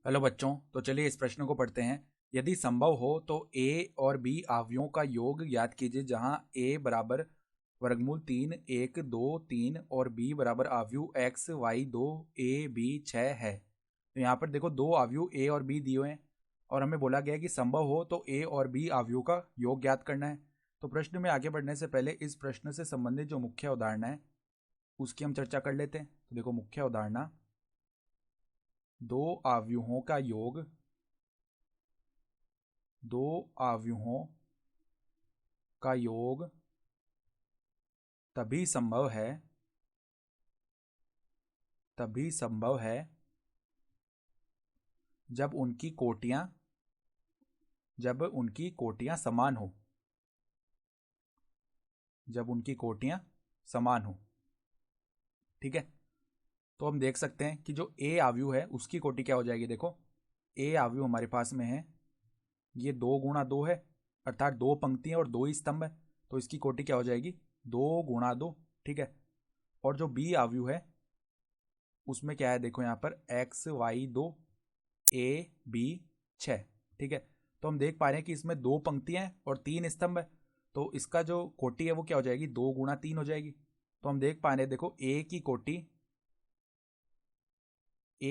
Hello बच्चों, तो चलिए इस प्रश्न को पढ़ते हैं। यदि संभव हो तो ए और बी अवयवों का योग ज्ञात कीजिए, जहां ए बराबर वर्गमूल 3 1 2 3 और बी बराबर अवयव एक्स वाई 2 ए बी 6 है। तो यहाँ पर देखो दो अवयव ए और बी दिए हुए हैं और हमें बोला गया है कि संभव हो तो ए और बी अवयवों का योग ज्ञात करना है। तो प्रश्न में आगे बढ़ने से पहले इस प्रश्न से संबंधित जो मुख्य उदाहरण है उसकी हम चर्चा कर लेते हैं। तो देखो मुख्य उदाहरण, दो अवयवों का योग दो अवयवों का योग तभी संभव है तभी संभव है जब उनकी कोटियां समान हो। जब उनकी कोटियां समान हो, ठीक है। तो हम देख सकते हैं कि जो ए अवयव है उसकी कोटि क्या हो जाएगी। देखो ए अवयव हमारे पास में है, ये 2 गुणा 2 है, अर्थात दो पंक्तियां और दो ही स्तंभ है। तो इसकी कोटि क्या हो जाएगी, 2 गुणा 2, ठीक है। और जो बी अवयव है उसमें क्या है, देखो यहाँ पर एक्स वाई 2 ए बी 6, ठीक है। तो हम देख पा रहे हैं कि इसमें दो पंक्तियां हैं और 3 स्तंभ है। तो इसका जो कोटि है वो क्या हो जाएगी, 2 गुणा 3 हो जाएगी। तो हम देख पा रहे हैं, देखो ए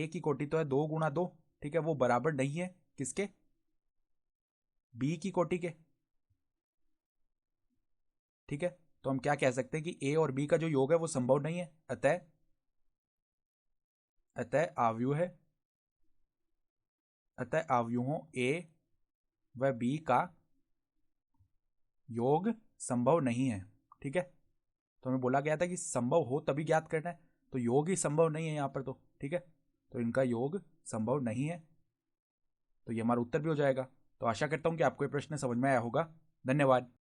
की कोटि तो है 2 गुणा 2, ठीक है। वो बराबर नहीं है किसके, बी की कोटि के, ठीक है। तो हम क्या कह सकते हैं कि ए और बी का जो योग है वो संभव नहीं है। अतः अतः अवयव है अतः अवयवों ए व बी का योग संभव नहीं है, ठीक है। तो हमें बोला गया था कि संभव हो तभी ज्ञात करना है, तो योग ही संभव नहीं है यहाँ पर, तो ठीक है। तो इनका योग संभव नहीं है, तो ये हमारा उत्तर भी हो जाएगा। तो आशा करता हूँ कि आपको ये प्रश्न समझ में आया होगा। धन्यवाद।